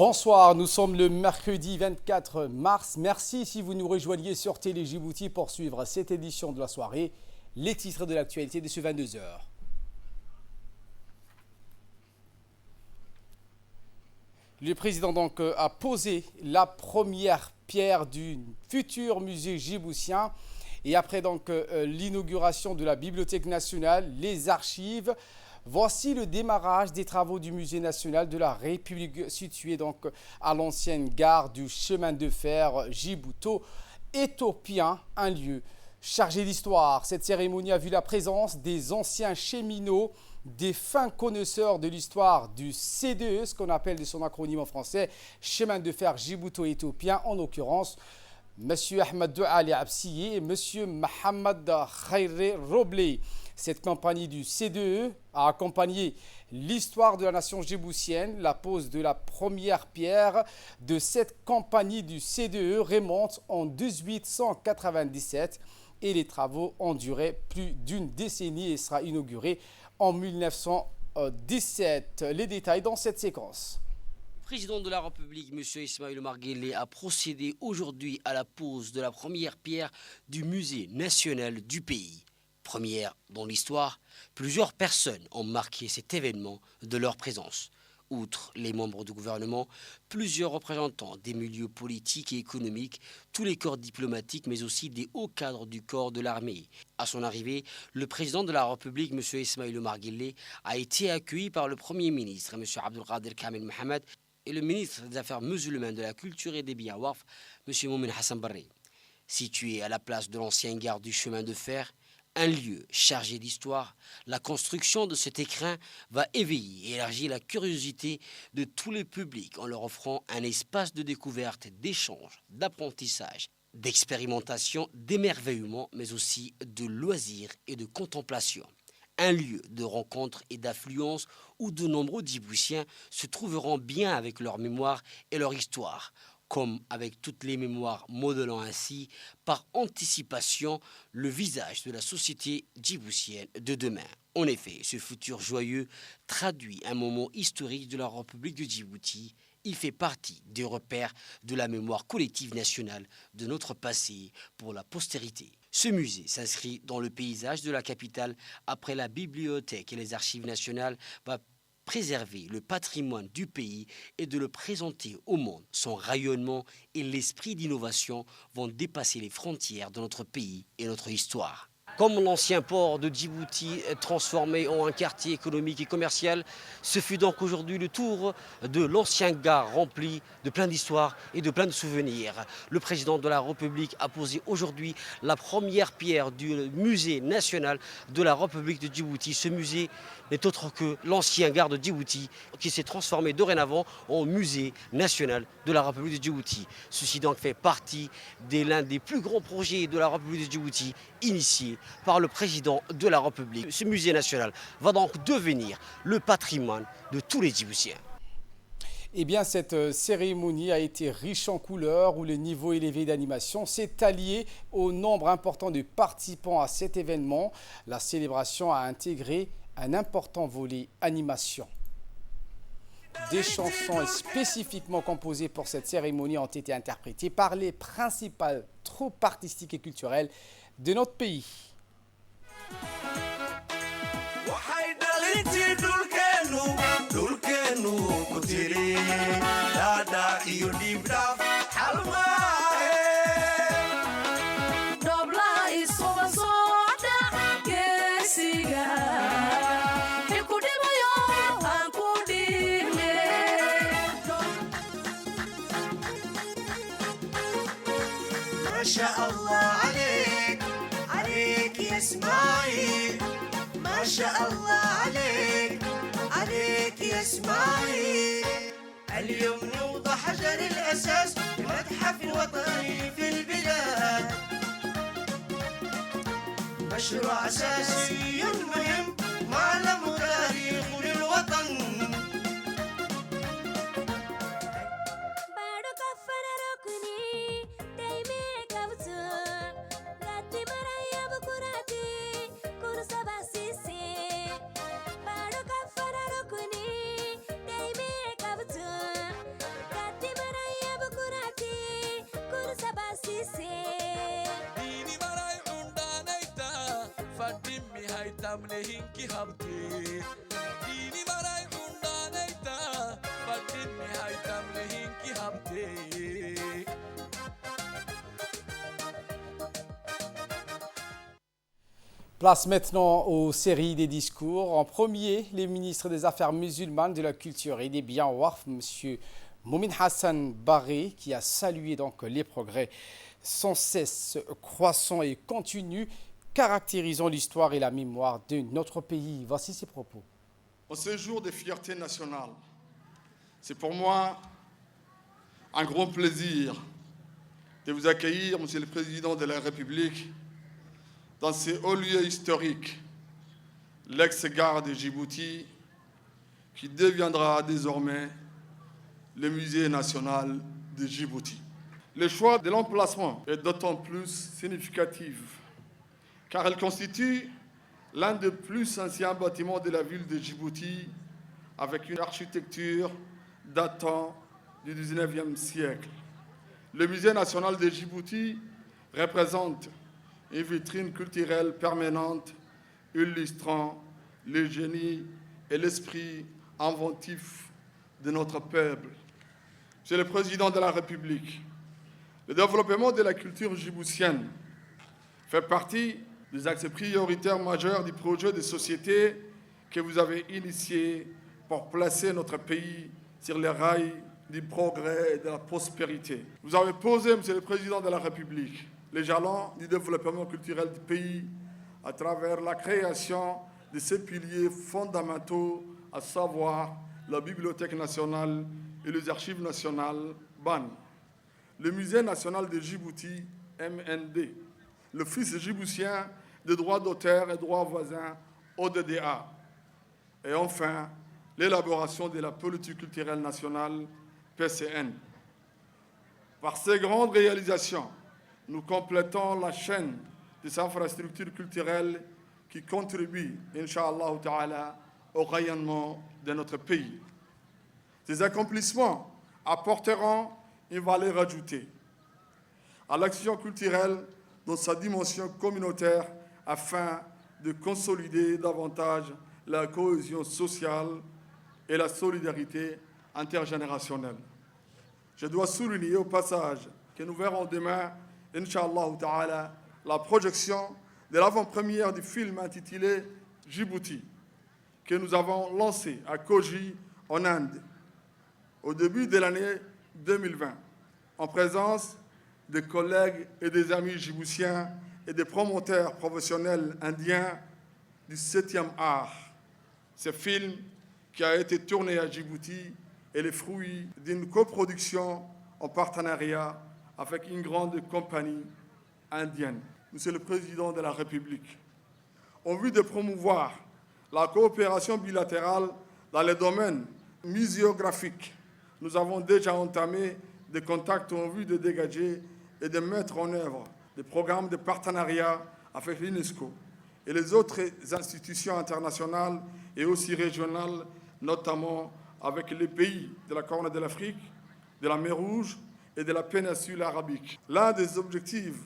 Bonsoir, nous sommes le mercredi 24 mars. Merci si vous nous rejoignez sur Télé Djibouti pour suivre cette édition de la soirée. Les titres de l'actualité de ce 22h. Le président a posé la première pierre du futur musée djiboutien. Et après l'inauguration de la Bibliothèque nationale, les archives, voici le démarrage des travaux du Musée national de la République situé à l'ancienne gare du chemin de fer djibouto-éthiopien, un lieu chargé d'histoire. Cette cérémonie a vu la présence des anciens cheminots, des fins connaisseurs de l'histoire du CDE, ce qu'on appelle de son acronyme en français, chemin de fer djibouto-éthiopien, en l'occurrence M. Ahmed Ali Absiye et M. Mohamed Khairé Roblé. Cette compagnie du CDE a accompagné l'histoire de la nation djiboutienne. La pose de la première pierre de cette compagnie du CDE remonte en 1897 et les travaux ont duré plus d'une décennie et sera inauguré en 1917. Les détails dans cette séquence. Le président de la République, M. Ismaïl Omar Guelleh, a procédé aujourd'hui à la pose de la première pierre du musée national du pays. Première dans l'histoire, plusieurs personnes ont marqué cet événement de leur présence. Outre les membres du gouvernement, plusieurs représentants des milieux politiques et économiques, tous les corps diplomatiques, mais aussi des hauts cadres du corps de l'armée. À son arrivée, le président de la République, M. Ismaïl Omar Guelleh, a été accueilli par le Premier ministre, M. Abdelkader Kamel Mohamed, et le ministre des Affaires musulmanes, de la Culture et des Biens Waqf, M. Moumen Hassan Barre. Situé à la place de l'ancienne gare du chemin de fer, un lieu chargé d'histoire, la construction de cet écrin va éveiller et élargir la curiosité de tous les publics en leur offrant un espace de découverte, d'échange, d'apprentissage, d'expérimentation, d'émerveillement, mais aussi de loisirs et de contemplation. Un lieu de rencontre et d'affluence où de nombreux Djiboutiens se trouveront bien avec leur mémoire et leur histoire, comme avec toutes les mémoires modelant ainsi, par anticipation, le visage de la société djiboutienne de demain. En effet, ce futur joyeux traduit un moment historique de la République de Djibouti. Il fait partie des repères de la mémoire collective nationale de notre passé pour la postérité. Ce musée s'inscrit dans le paysage de la capitale après la bibliothèque et les archives nationales va préserver le patrimoine du pays et de le présenter au monde. Son rayonnement et l'esprit d'innovation vont dépasser les frontières de notre pays et notre histoire. Comme l'ancien port de Djibouti est transformé en un quartier économique et commercial, ce fut donc aujourd'hui le tour de l'ancien gare rempli de plein d'histoires et de plein de souvenirs. Le président de la République a posé aujourd'hui la première pierre du musée national de la République de Djibouti. Ce musée n'est autre que l'ancien gare de Djibouti qui s'est transformé dorénavant en musée national de la République de Djibouti. Ceci donc fait partie de l'un des plus grands projets de la République de Djibouti initié par le président de la République. Ce musée national va donc devenir le patrimoine de tous les Djiboutiens. Eh bien, cette cérémonie a été riche en couleurs où le niveau élevé d'animation s'est allié au nombre important de participants à cet événement. La célébration a intégré un important volet animation. Des chansons spécifiquement composées pour cette cérémonie ont été interprétées par les principales troupes artistiques et culturelles de notre pays. ما شاء الله عليك عليك يا اسماعيل ما شاء الله عليك عليك يا اسماعيل اليوم نوضع حجر الاساس لمتحف وطني في البلاد مشروع اساسي مهم معلم تاريخ للوطن fadimmi haytamle hinki habte dini maray hundanayta fadimmi haytamle hinki habte. Place maintenant aux séries des discours. En premier, les ministres des Affaires musulmanes, de la culture et des biens Warf, M. Moumin Hassan Barré, qui a salué donc les progrès sans cesse croissants et continus, caractérisant l'histoire et la mémoire de notre pays. Voici ses propos. En ce jour de fierté nationale, c'est pour moi un grand plaisir de vous accueillir, Monsieur le Président de la République, dans ce haut lieu historique, l'ex-gare de Djibouti, qui deviendra désormais le musée national de Djibouti. Le choix de l'emplacement est d'autant plus significatif car elle constitue l'un des plus anciens bâtiments de la ville de Djibouti avec une architecture datant du 19e siècle. Le musée national de Djibouti représente une vitrine culturelle permanente illustrant le génie et l'esprit inventif de notre peuple. Monsieur le Président de la République, le développement de la culture djiboutienne fait partie des axes prioritaires majeurs du projet de société que vous avez initié pour placer notre pays sur les rails du progrès et de la prospérité. Vous avez posé, Monsieur le Président de la République, les jalons du développement culturel du pays à travers la création de ces piliers fondamentaux, à savoir la Bibliothèque nationale et les Archives nationales BAN, le Musée national de Djibouti MND, l'Office djiboutien de droits d'auteur et droits voisins ODDA, et enfin l'élaboration de la politique culturelle nationale PCN. Par ces grandes réalisations, nous complétons la chaîne des infrastructures culturelles qui contribuent, Inch'Allah Ta'ala, au rayonnement de notre pays. Ces accomplissements apporteront une valeur ajoutée à l'action culturelle dans sa dimension communautaire afin de consolider davantage la cohésion sociale et la solidarité intergénérationnelle. Je dois souligner au passage que nous verrons demain, Inch'Allah Ta'ala, la projection de l'avant-première du film intitulé Djibouti, que nous avons lancé à Kogi, en Inde, au début de l'année 2020, en présence des collègues et des amis djiboutiens et des promoteurs professionnels indiens du 7e art. Ce film, qui a été tourné à Djibouti, est le fruit d'une coproduction en partenariat avec une grande compagnie indienne. Monsieur le Président de la République, en vue de promouvoir la coopération bilatérale dans les domaines muséographiques, nous avons déjà entamé des contacts en vue de dégager et de mettre en œuvre des programmes de partenariat avec l'UNESCO et les autres institutions internationales et aussi régionales, notamment avec les pays de la Corne de l'Afrique, de la mer Rouge et de la péninsule arabique. L'un des objectifs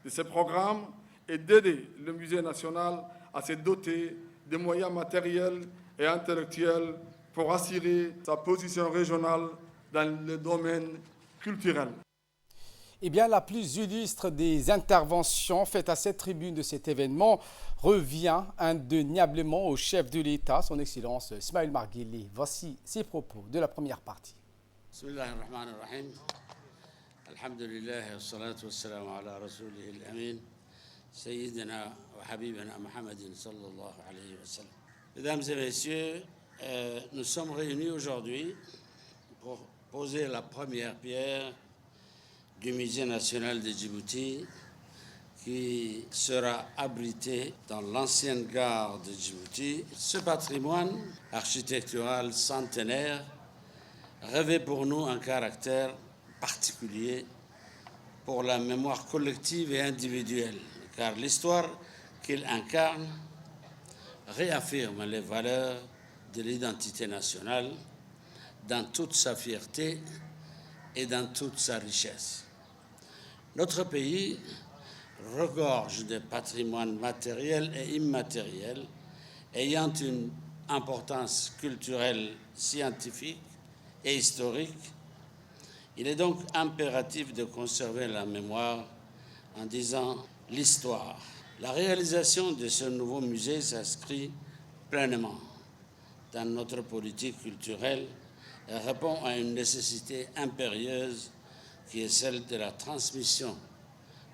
de ces programmes est d'aider le Musée national à se doter des moyens matériels et intellectuels pour assurer sa position régionale dans le domaine culturel. Eh bien, la plus illustre des interventions faites à cette tribune de cet événement revient indéniablement au chef de l'État, son Excellence Ismaël Omar Guelleh. Voici ses propos de la première partie. Bismillahirrahmanirrahim. Alhamdulillah wa salatu wa salam ala rasulih al-amin, Sayyidina wa Habibina Muhammadin sallallahu alayhi wa sallam. Mesdames et messieurs, nous sommes réunis aujourd'hui pour poser la première pierre du Musée national de Djibouti, qui sera abrité dans l'ancienne gare de Djibouti. Ce patrimoine architectural centenaire revêt pour nous un caractère particulier pour la mémoire collective et individuelle, car l'histoire qu'il incarne réaffirme les valeurs de l'identité nationale dans toute sa fierté et dans toute sa richesse. Notre pays regorge de patrimoine matériel et immatériel ayant une importance culturelle, scientifique et historique. Il est donc impératif de conserver la mémoire en disant l'histoire. La réalisation de ce nouveau musée s'inscrit pleinement dans notre politique culturelle et répond à une nécessité impérieuse qui est celle de la transmission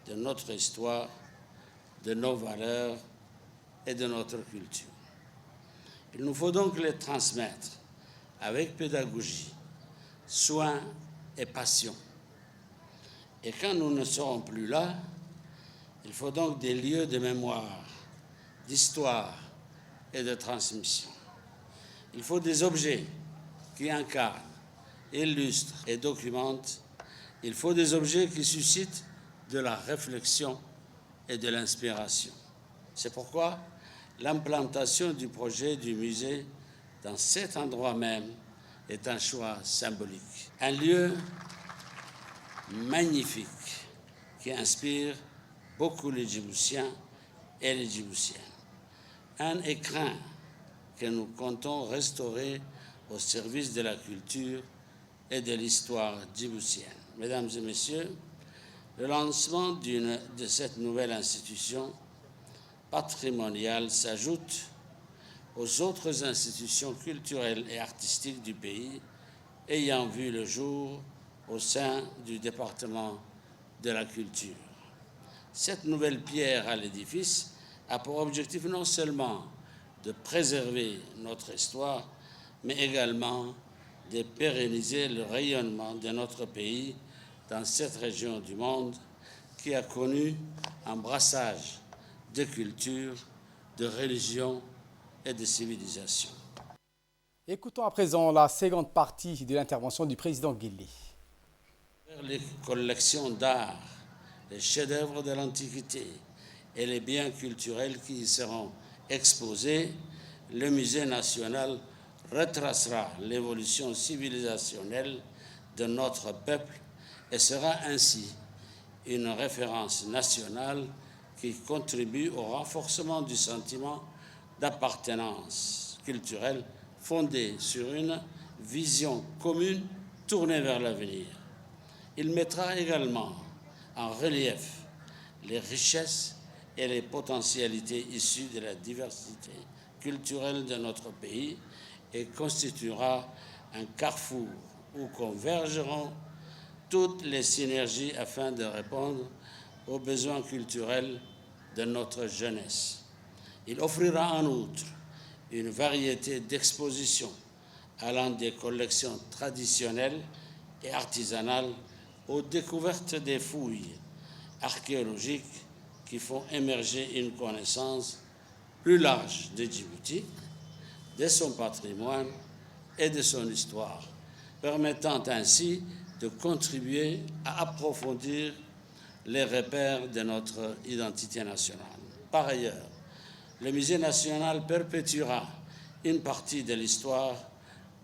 de notre histoire, de nos valeurs et de notre culture. Il nous faut donc les transmettre avec pédagogie, soin et passion. Et quand nous ne serons plus là, il faut donc des lieux de mémoire, d'histoire et de transmission. Il faut des objets qui incarnent, illustrent et documentent. Il faut des objets qui suscitent de la réflexion et de l'inspiration. C'est pourquoi l'implantation du projet du musée dans cet endroit même est un choix symbolique. Un lieu magnifique qui inspire beaucoup les Djiboutiens et les Djiboutiennes. Un écrin que nous comptons restaurer au service de la culture et de l'histoire djiboutienne. Mesdames et messieurs, le lancement de cette nouvelle institution patrimoniale s'ajoute aux autres institutions culturelles et artistiques du pays ayant vu le jour au sein du département de la culture. Cette nouvelle pierre à l'édifice a pour objectif non seulement de préserver notre histoire, mais également de pérenniser le rayonnement de notre pays dans cette région du monde qui a connu un brassage de cultures, de religions et de civilisations. Écoutons à présent la seconde partie de l'intervention du président Guelleh. Les collections d'art, les chefs-d'œuvre de l'Antiquité et les biens culturels qui y seront exposés, le Musée national retracera l'évolution civilisationnelle de notre peuple et sera ainsi une référence nationale qui contribue au renforcement du sentiment d'appartenance culturelle fondé sur une vision commune tournée vers l'avenir. Il mettra également en relief les richesses et les potentialités issues de la diversité culturelle de notre pays et constituera un carrefour où convergeront toutes les synergies afin de répondre aux besoins culturels de notre jeunesse. Il offrira en outre une variété d'expositions allant des collections traditionnelles et artisanales aux découvertes des fouilles archéologiques qui font émerger une connaissance plus large de Djibouti, de son patrimoine et de son histoire, permettant ainsi de contribuer à approfondir les repères de notre identité nationale. Par ailleurs, le Musée national perpétuera une partie de l'histoire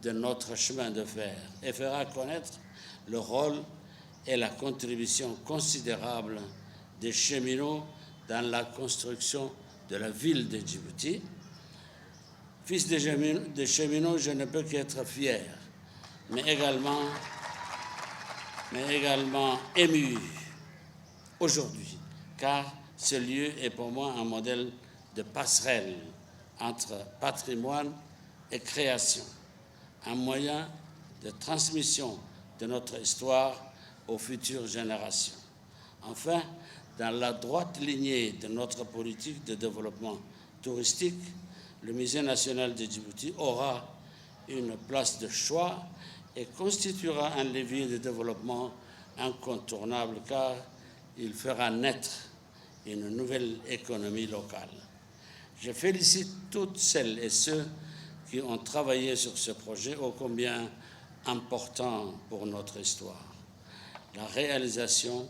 de notre chemin de fer et fera connaître le rôle et la contribution considérable des cheminots dans la construction de la ville de Djibouti. Fils de cheminots, je ne peux qu'être fier, mais également ému aujourd'hui, car ce lieu est pour moi un modèle de passerelle entre patrimoine et création, un moyen de transmission de notre histoire aux futures générations. Enfin, dans la droite lignée de notre politique de développement touristique, le Musée national de Djibouti aura une place de choix et constituera un levier de développement incontournable car il fera naître une nouvelle économie locale. Je félicite toutes celles et ceux qui ont travaillé sur ce projet ô combien important pour notre histoire. La réalisation,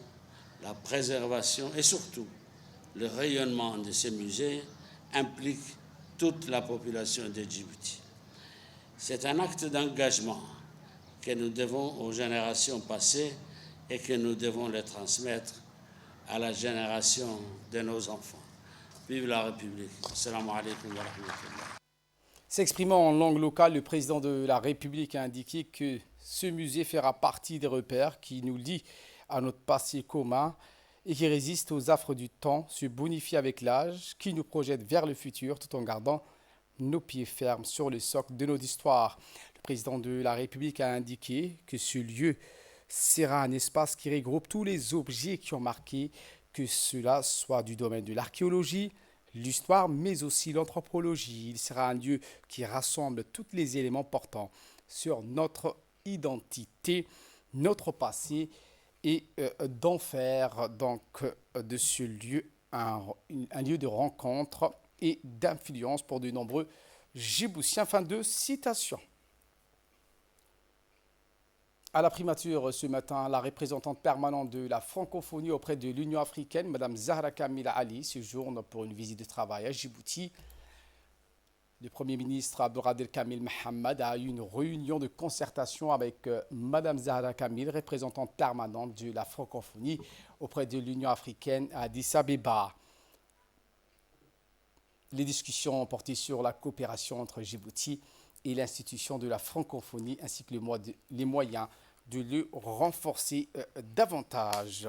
la préservation et surtout le rayonnement de ces musées implique toute la population de Djibouti. C'est un acte d'engagement que nous devons aux générations passées et que nous devons les transmettre à la génération de nos enfants. Vive la République. Assalamu alaikum wa rahmatullah. S'exprimant en langue locale, le président de la République a indiqué que ce musée fera partie des repères qui nous lient à notre passé commun et qui résistent aux affres du temps, se bonifie avec l'âge, qui nous projette vers le futur tout en gardant nos pieds fermes sur le socle de notre histoire. Le président de la République a indiqué que ce lieu sera un espace qui regroupe tous les objets qui ont marqué, que cela soit du domaine de l'archéologie, l'histoire, mais aussi l'anthropologie. Il sera un lieu qui rassemble tous les éléments portant sur notre identité, notre passé, et d'en faire donc de ce lieu un lieu de rencontre et d'influence pour de nombreux Djiboutiens. Fin de citation. À la primature ce matin, la représentante permanente de la francophonie auprès de l'Union africaine, Mme Zahra Kamila Ali, séjourne pour une visite de travail à Djibouti. Le Premier ministre Abdelkader Kamil Mohamed a eu une réunion de concertation avec Mme Zahra Kamil, représentante permanente de la francophonie auprès de l'Union africaine à Addis Abeba. Les discussions ont porté sur la coopération entre Djibouti et l'institution de la francophonie, ainsi que les moyens de le renforcer davantage.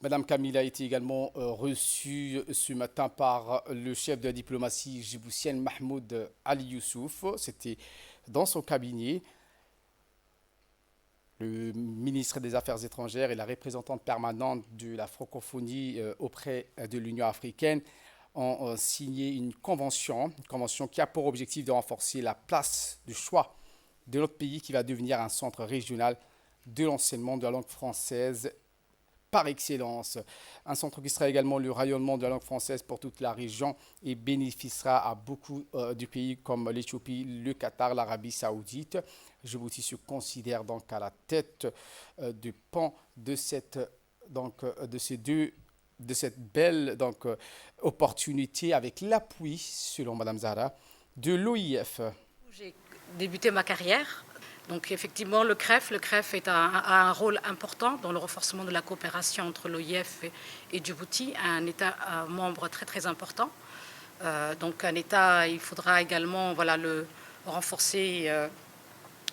Madame Kamil a été également reçue ce matin par le chef de la diplomatie djiboutienne Mahmoud Ali Youssouf. C'était dans son cabinet. Le ministre des Affaires étrangères et la représentante permanente de la francophonie auprès de l'Union africaine ont signé une convention qui a pour objectif de renforcer la place de choix de notre pays qui va devenir un centre régional de l'enseignement de la langue française par excellence. Un centre qui sera également le rayonnement de la langue française pour toute la région et bénéficiera à beaucoup de pays comme l'Éthiopie, le Qatar, l'Arabie Saoudite. Djibouti se considère donc à la tête du pan de cette belle opportunité avec l'appui, selon Mme Zahra, de l'OIF. J'ai débuté ma carrière. Donc effectivement, le CREF a un rôle important dans le renforcement de la coopération entre l'OIF et Djibouti, un État membre très très important. Donc un État, il faudra également renforcer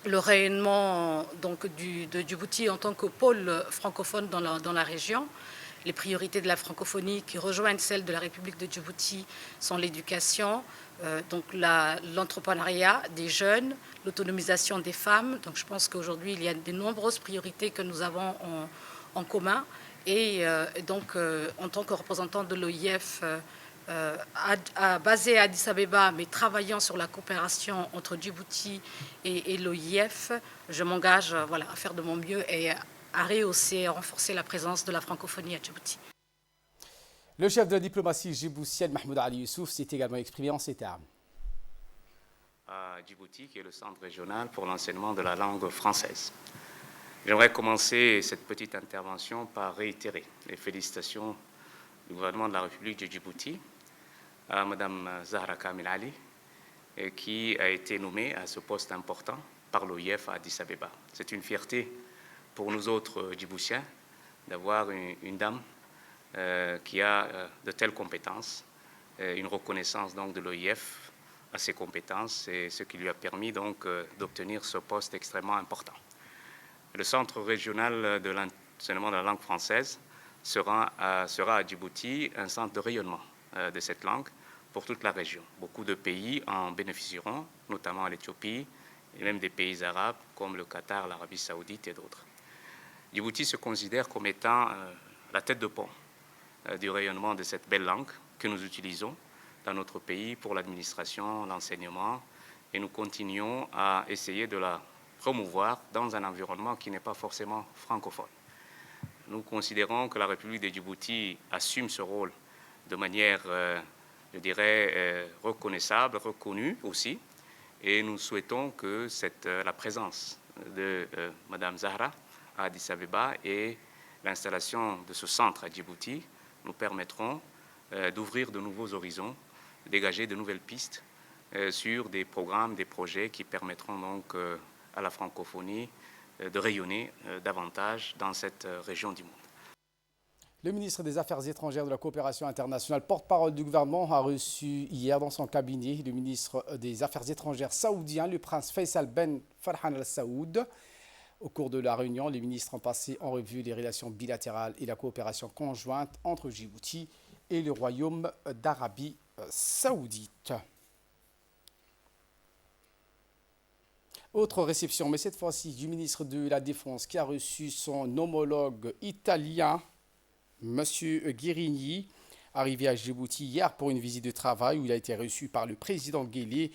le rayonnement de Djibouti en tant que pôle francophone dans la région. Les priorités de la francophonie qui rejoignent celles de la République de Djibouti sont l'éducation, l'entrepreneuriat des jeunes, l'autonomisation des femmes. Donc je pense qu'aujourd'hui, il y a de nombreuses priorités que nous avons en commun. Et en tant que représentant de l'OIF, basé à Addis Abeba, mais travaillant sur la coopération entre Djibouti et l'OIF, je m'engage à faire de mon mieux et à rehausser et à renforcer la présence de la francophonie à Djibouti. Le chef de la diplomatie djiboutienne, Mahmoud Ali Youssouf, s'est également exprimé en ces termes. À Djibouti, qui est le centre régional pour l'enseignement de la langue française. J'aimerais commencer cette petite intervention par réitérer les félicitations du gouvernement de la République de Djibouti à Mme Zahra Kamil Ali, qui a été nommée à ce poste important par l'OIF à Addis Abeba. C'est une fierté pour nous autres Djiboutiens d'avoir une dame qui a de telles compétences, une reconnaissance donc de l'OIF à ses compétences et ce qui lui a permis donc d'obtenir ce poste extrêmement important. Le centre régional de l'enseignement de la langue française sera à Djibouti un centre de rayonnement de cette langue pour toute la région. Beaucoup de pays en bénéficieront, notamment l'Éthiopie et même des pays arabes comme le Qatar, l'Arabie Saoudite et d'autres. Djibouti se considère comme étant la tête de pont du rayonnement de cette belle langue que nous utilisons dans notre pays pour l'administration, l'enseignement, et nous continuons à essayer de la promouvoir dans un environnement qui n'est pas forcément francophone. Nous considérons que la République de Djibouti assume ce rôle de manière, reconnaissable, reconnue aussi, et nous souhaitons que la présence de Mme Zahra à Addis Abeba et l'installation de ce centre à Djibouti nous permettront d'ouvrir de nouveaux horizons, de dégager de nouvelles pistes sur des programmes, des projets qui permettront donc à la francophonie de rayonner davantage dans cette région du monde. Le ministre des Affaires étrangères de la coopération internationale, porte-parole du gouvernement, a reçu hier dans son cabinet le ministre des Affaires étrangères saoudien, le prince Faisal Ben Farhan Al Saoud. Au cours de la réunion, les ministres ont passé en revue les relations bilatérales et la coopération conjointe entre Djibouti et le Royaume d'Arabie saoudite. Autre réception, mais cette fois-ci du ministre de la Défense qui a reçu son homologue italien, M. Guérini, arrivé à Djibouti hier pour une visite de travail où il a été reçu par le président Guelleh.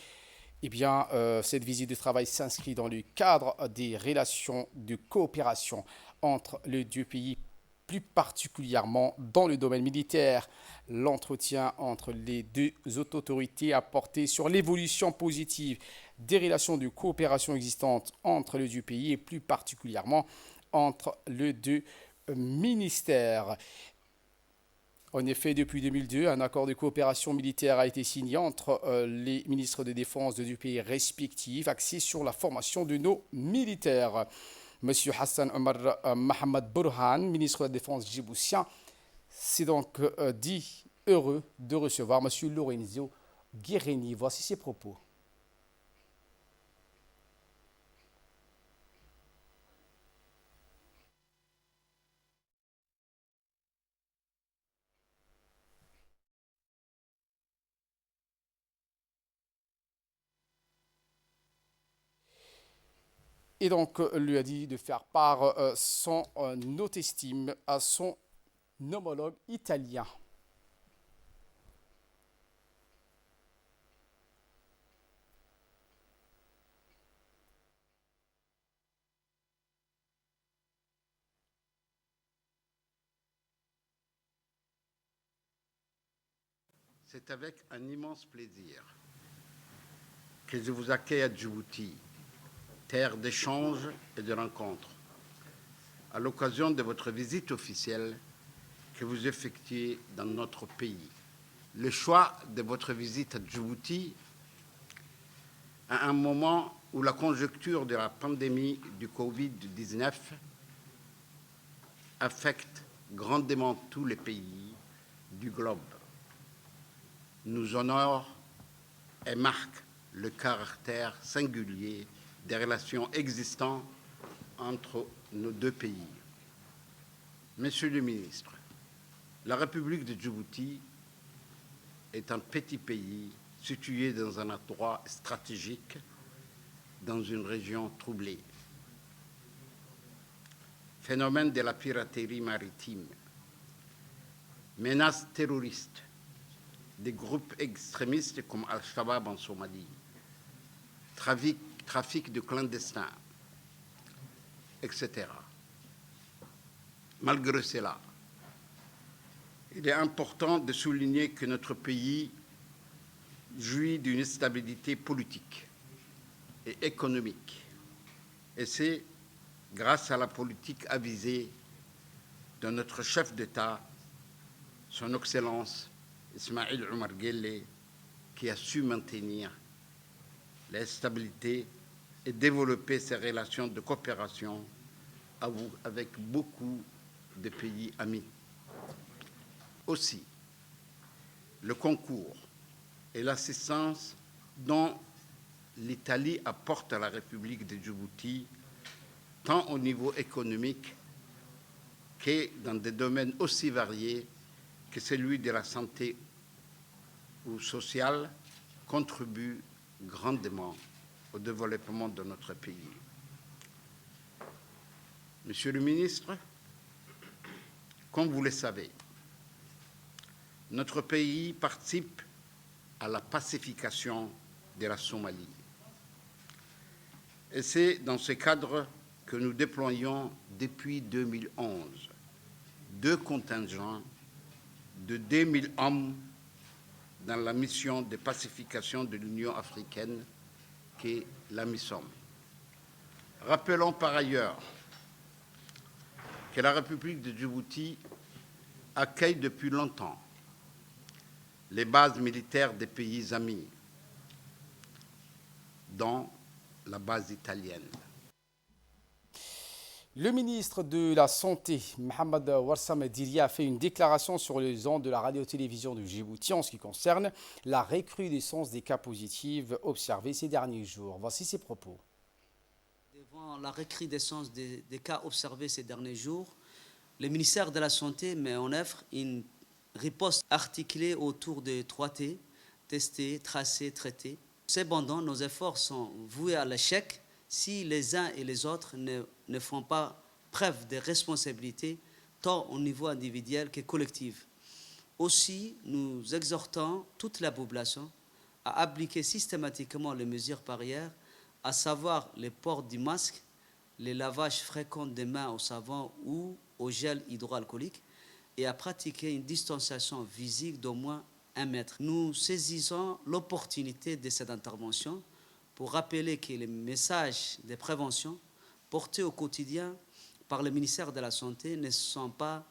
Eh bien, cette visite de travail s'inscrit dans le cadre des relations de coopération entre les deux pays, plus particulièrement dans le domaine militaire. L'entretien entre les deux autorités a porté sur l'évolution positive des relations de coopération existantes entre les deux pays et plus particulièrement entre les deux ministères. En effet, depuis 2002, un accord de coopération militaire a été signé entre les ministres de défense de deux pays respectifs, axé sur la formation de nos militaires. Monsieur Hassan Omar Mohamed Burhan, ministre de la Défense djiboutien, s'est donc dit heureux de recevoir Monsieur Lorenzo Guérini. Voici ses propos. Et donc, lui a dit de faire part son haute estime à son homologue italien. C'est avec un immense plaisir que je vous accueille à Djibouti, terre d'échanges et de rencontres, à l'occasion de votre visite officielle que vous effectuez dans notre pays. Le choix de votre visite à Djibouti à un moment où la conjoncture de la pandémie du Covid-19 affecte grandement tous les pays du globe nous honore et marque le caractère singulier des relations existantes entre nos deux pays. Monsieur le ministre, la République de Djibouti est un petit pays situé dans un endroit stratégique dans une région troublée. Phénomène de la piraterie maritime, menaces terroristes, des groupes extrémistes comme Al-Shabaab en Somalie, trafic de clandestins, etc. Malgré cela, il est important de souligner que notre pays jouit d'une stabilité politique et économique. Et c'est grâce à la politique avisée de notre chef d'État, son Excellence Ismaïl Omar Guelleh, qui a su maintenir la stabilité et développer ses relations de coopération avec beaucoup de pays amis. Aussi, le concours et l'assistance dont l'Italie apporte à la République de Djibouti, tant au niveau économique que dans des domaines aussi variés que celui de la santé ou sociale, contribue grandement au développement de notre pays. Monsieur le ministre, comme vous le savez, notre pays participe à la pacification de la Somalie. Et c'est dans ce cadre que nous déployons depuis 2011 deux contingents de 2000 hommes dans la mission de pacification de l'Union africaine qu'est la MISOM. Rappelons par ailleurs que la République de Djibouti accueille depuis longtemps les bases militaires des pays amis, dont la base italienne. Le ministre de la Santé, Mohamed Warsame Diria, a fait une déclaration sur les ondes de la radio-télévision de Djibouti en ce qui concerne la recrudescence des cas positifs observés ces derniers jours. Voici ses propos. Devant la recrudescence des cas observés ces derniers jours, le ministère de la Santé met en œuvre une riposte articulée autour de 3 T, tester, tracer, traiter. Cependant, nos efforts sont voués à l'échec si les uns et les autres ne font pas preuve de responsabilité, tant au niveau individuel que collectif. Aussi, nous exhortons toute la population à appliquer systématiquement les mesures barrières, à savoir le port du masque, le lavage fréquent des mains au savon ou au gel hydroalcoolique, et à pratiquer une distanciation physique d'au moins 1 mètre. Nous saisissons l'opportunité de cette intervention pour rappeler que les messages de prévention portés au quotidien par le ministère de la Santé ne sont pas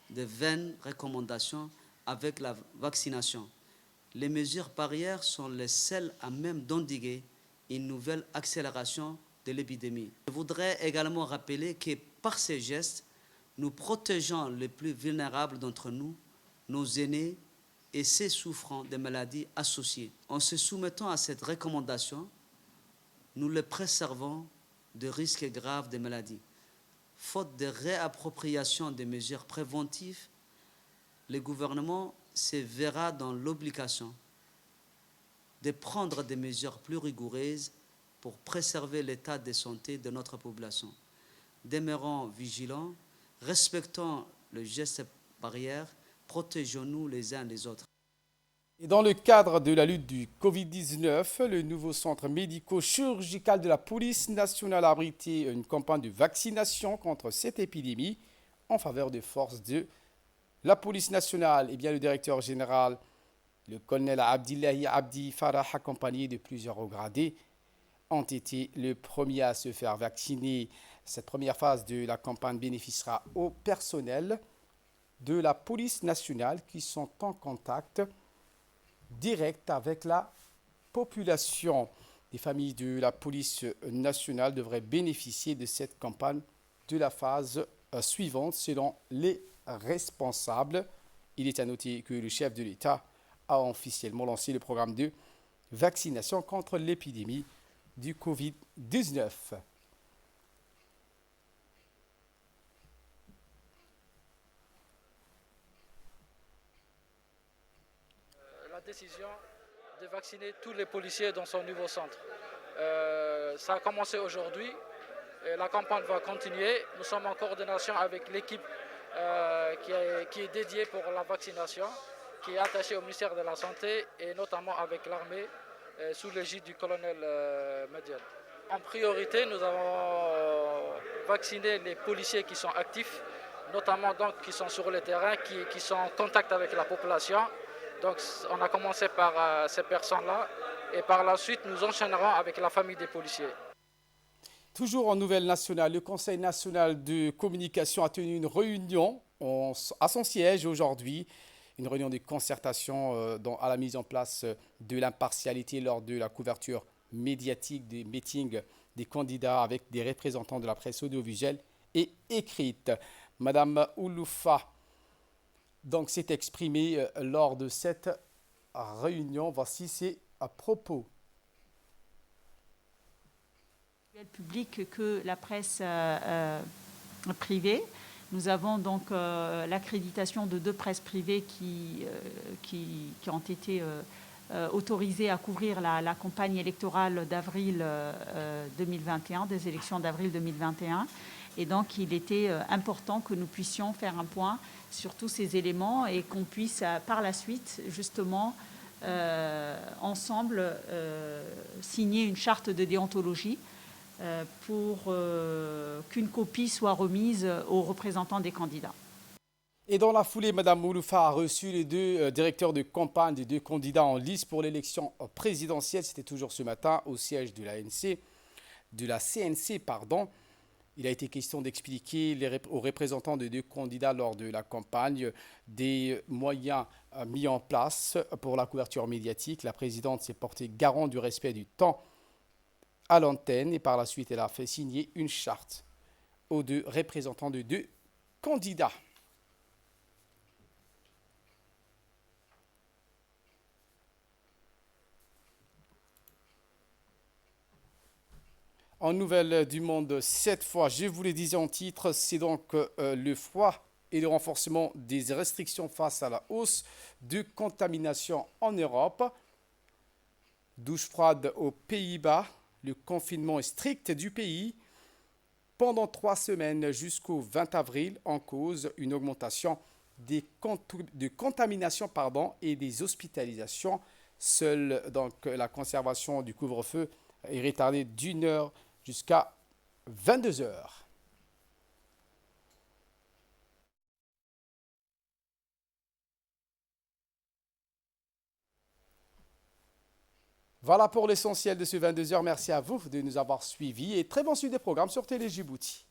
de vaines recommandations avec la vaccination. Les mesures barrières sont les seules à même d'endiguer une nouvelle accélération de l'épidémie. Je voudrais également rappeler que par ces gestes, nous protégeons les plus vulnérables d'entre nous, nos aînés et ceux souffrant de maladies associées. En se soumettant à cette recommandation, nous les préservons de risques graves de maladies. Faute de réappropriation des mesures préventives, le gouvernement se verra dans l'obligation de prendre des mesures plus rigoureuses pour préserver l'état de santé de notre population. Demeurons vigilants, respectons le geste barrière, protégeons-nous les uns les autres. Et dans le cadre de la lutte du Covid-19, le nouveau centre médico-chirurgical de la police nationale a abrité une campagne de vaccination contre cette épidémie en faveur des forces de la police nationale. Et bien, le directeur général, le colonel Abdillahi Abdi Farah, accompagné de plusieurs hauts gradés, ont été les premiers à se faire vacciner. Cette première phase de la campagne bénéficiera au personnel de la police nationale qui sont en contact direct avec la population. Les familles de la police nationale devraient bénéficier de cette campagne de la phase suivante selon les responsables. Il est à noter que le chef de l'État a officiellement lancé le programme de vaccination contre l'épidémie du Covid-19. La décision de vacciner tous les policiers dans son nouveau centre. Ça a commencé aujourd'hui, la campagne va continuer. Nous sommes en coordination avec l'équipe qui est dédiée pour la vaccination, qui est attachée au ministère de la Santé et notamment avec l'armée sous l'égide du colonel Median. En priorité, nous avons vacciné les policiers qui sont actifs, notamment donc qui sont sur le terrain, qui sont en contact avec la population. Donc on a commencé par ces personnes-là et par la suite nous enchaînerons avec la famille des policiers. Toujours en nouvelle nationale, le Conseil national de communication a tenu une réunion à son siège aujourd'hui. Une réunion de concertation à la mise en place de l'impartialité lors de la couverture médiatique des meetings des candidats avec des représentants de la presse audiovisuelle et écrite. Madame Ouloufa donc s'est exprimée lors de cette réunion. Voici ses propos. Public que la presse privée. Nous avons donc l'accréditation de 2 presses privées qui ont été autorisées à couvrir la campagne électorale d'avril 2021, des élections d'avril 2021. Et donc, il était important que nous puissions faire un point sur tous ces éléments et qu'on puisse, par la suite, justement, ensemble, signer une charte de déontologie pour qu'une copie soit remise aux représentants des candidats. Et dans la foulée, Mme Mouloufa a reçu les 2 directeurs de campagne des 2 candidats en lice pour l'élection présidentielle. C'était toujours ce matin au siège de la CNC. Il a été question d'expliquer aux représentants des 2 candidats lors de la campagne des moyens mis en place pour la couverture médiatique. La présidente s'est portée garant du respect du temps à l'antenne et par la suite, elle a fait signer une charte aux 2 représentants de 2 candidats. En nouvelle du monde, cette fois, je vous le disais en titre, c'est donc le froid et le renforcement des restrictions face à la hausse de contamination en Europe. Douche froide aux Pays-Bas, le confinement est strict du pays pendant 3 semaines jusqu'au 20 avril en cause une augmentation de contamination et des hospitalisations. Seule donc la conservation du couvre-feu est retardée d'1 heure jusqu'à 22 heures. Voilà pour l'essentiel de ce 22 heures. Merci à vous de nous avoir suivis et très bon suivi des programmes sur Télé Djibouti.